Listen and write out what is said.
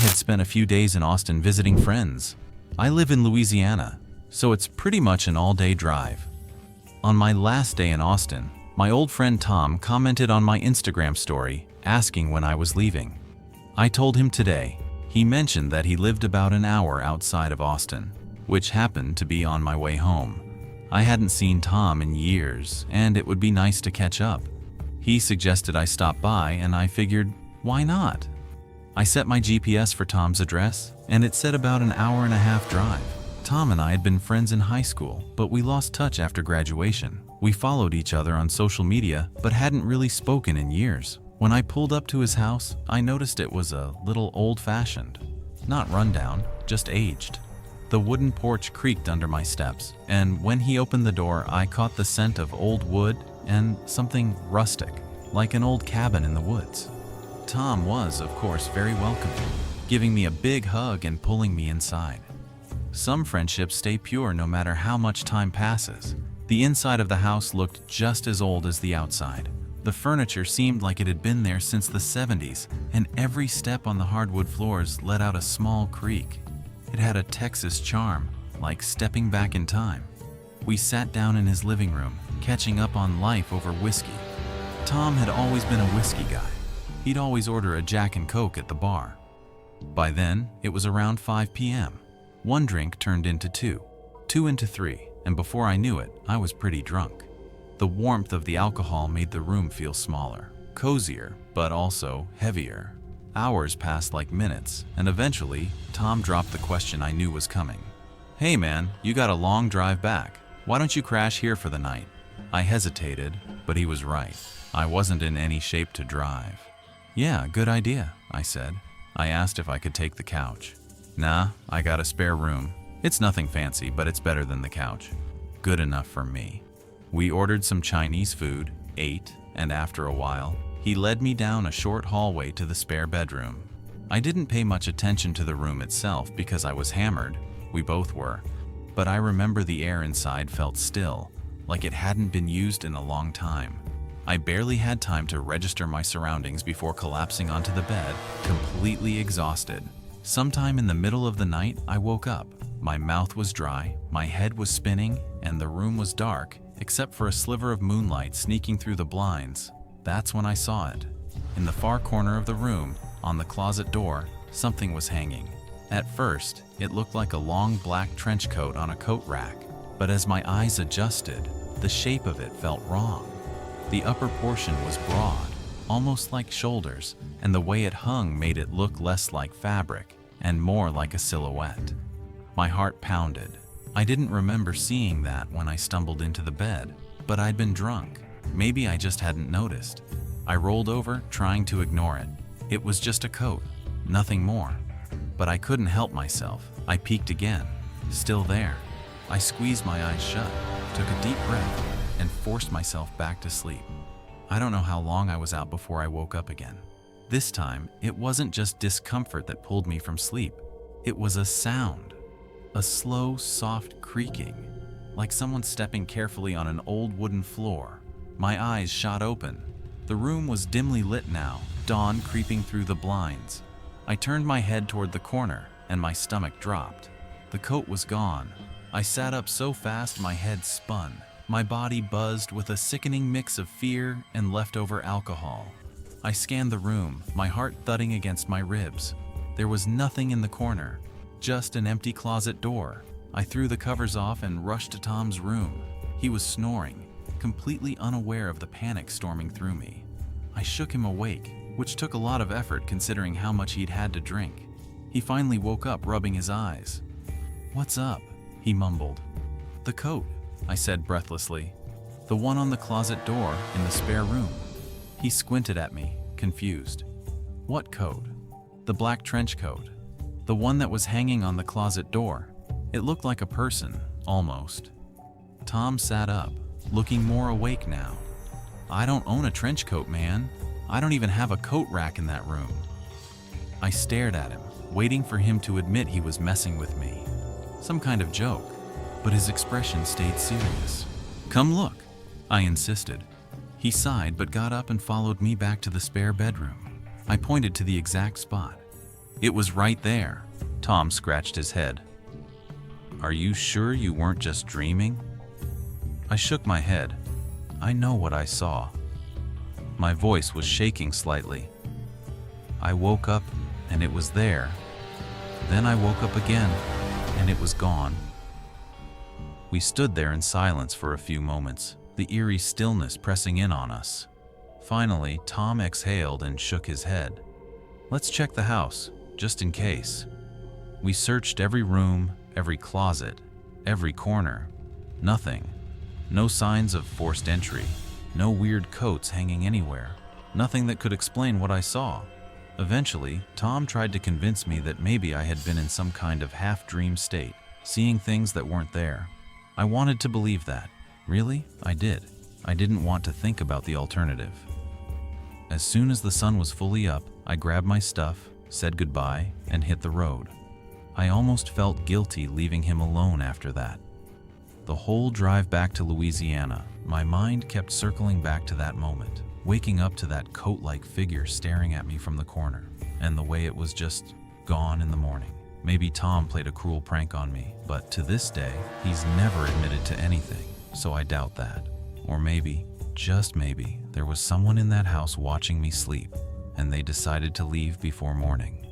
had spent a few days in Austin visiting friends. I live in Louisiana, so it's pretty much an all-day drive. On my last day in Austin, my old friend Tom commented on my Instagram story, asking when I was leaving. I told him today. He mentioned that he lived about an hour outside of Austin, which happened to be on my way home. I hadn't seen Tom in years, and it would be nice to catch up. He suggested I stop by, and I figured, why not? I set my GPS for Tom's address, and it said about an hour and a half drive. Tom and I had been friends in high school, but we lost touch after graduation. We followed each other on social media, but hadn't really spoken in years. When I pulled up to his house, I noticed it was a little old-fashioned. Not rundown, just aged. The wooden porch creaked under my steps, and when he opened the door, I caught the scent of old wood and something rustic, like an old cabin in the woods. Tom was, of course, very welcoming, giving me a big hug and pulling me inside. Some friendships stay pure no matter how much time passes. The inside of the house looked just as old as the outside. The furniture seemed like it had been there since the 70s, and every step on the hardwood floors let out a small creak. It had a Texas charm, like stepping back in time. We sat down in his living room, catching up on life over whiskey. Tom had always been a whiskey guy. He'd always order a Jack and Coke at the bar. By then, it was around 5 p.m. One drink turned into two into three, and before I knew it, I was pretty drunk. The warmth of the alcohol made the room feel smaller, cozier, but also heavier. Hours passed like minutes, and eventually, Tom dropped the question I knew was coming. "Hey man, you got a long drive back. Why don't you crash here for the night?" I hesitated, but he was right. I wasn't in any shape to drive. "Yeah, good idea," I said. I asked if I could take the couch. "Nah, I got a spare room. It's nothing fancy, but it's better than the couch. Good enough for me." We ordered some Chinese food, ate, and after a while, he led me down a short hallway to the spare bedroom. I didn't pay much attention to the room itself because I was hammered. We both were. But I remember the air inside felt still, like it hadn't been used in a long time. I barely had time to register my surroundings before collapsing onto the bed, completely exhausted. Sometime in the middle of the night, I woke up. My mouth was dry, my head was spinning, and the room was dark, except for a sliver of moonlight sneaking through the blinds. That's when I saw it. In the far corner of the room, on the closet door, something was hanging. At first, it looked like a long black trench coat on a coat rack, but as my eyes adjusted, the shape of it felt wrong. The upper portion was broad, almost like shoulders, and the way it hung made it look less like fabric and more like a silhouette. My heart pounded. I didn't remember seeing that when I stumbled into the bed, but I'd been drunk. Maybe I just hadn't noticed. I rolled over, trying to ignore it. It was just a coat, nothing more. But I couldn't help myself. I peeked again. Still there. I squeezed my eyes shut, took a deep breath, and forced myself back to sleep. I don't know how long I was out before I woke up again. This time, it wasn't just discomfort that pulled me from sleep. It was a sound. A slow, soft creaking, like someone stepping carefully on an old wooden floor. My eyes shot open. The room was dimly lit now, dawn creeping through the blinds. I turned my head toward the corner, and my stomach dropped. The coat was gone. I sat up so fast my head spun. My body buzzed with a sickening mix of fear and leftover alcohol. I scanned the room, my heart thudding against my ribs. There was nothing in the corner. Just an empty closet door. I threw the covers off and rushed to Tom's room. He was snoring, completely unaware of the panic storming through me. I shook him awake, which took a lot of effort considering how much he'd had to drink. He finally woke up, rubbing his eyes. "What's up?" he mumbled. "The coat," I said breathlessly. "The one on the closet door in the spare room." He squinted at me, confused. "What coat?" "The black trench coat. The one that was hanging on the closet door. It looked like a person, almost." Tom sat up, looking more awake now. "I don't own a trench coat, man. I don't even have a coat rack in that room." I stared at him, waiting for him to admit he was messing with me. Some kind of joke, but his expression stayed serious. "Come look," I insisted. He sighed but got up and followed me back to the spare bedroom. I pointed to the exact spot. It was right there. Tom scratched his head. Are you sure you weren't just dreaming? I shook my head. I know what I saw. My voice was shaking slightly. I woke up and it was there. Then I woke up again and it was gone. We stood there in silence for a few moments, the eerie stillness pressing in on us. Finally, Tom exhaled and shook his head. Let's check the house, just in case. We searched every room, every closet, every corner. Nothing. No signs of forced entry. No weird coats hanging anywhere. Nothing that could explain what I saw. Eventually, Tom tried to convince me that maybe I had been in some kind of half-dream state, seeing things that weren't there. I wanted to believe that. Really? I did. I didn't want to think about the alternative. As soon as the sun was fully up, I grabbed my stuff, said goodbye, and hit the road. I almost felt guilty leaving him alone after that. The whole drive back to Louisiana, my mind kept circling back to that moment, waking up to that coat-like figure staring at me from the corner, and the way it was just gone in the morning. Maybe Tom played a cruel prank on me, but to this day, he's never admitted to anything, so I doubt that. Or maybe, just maybe, there was someone in that house watching me sleep, and they decided to leave before morning.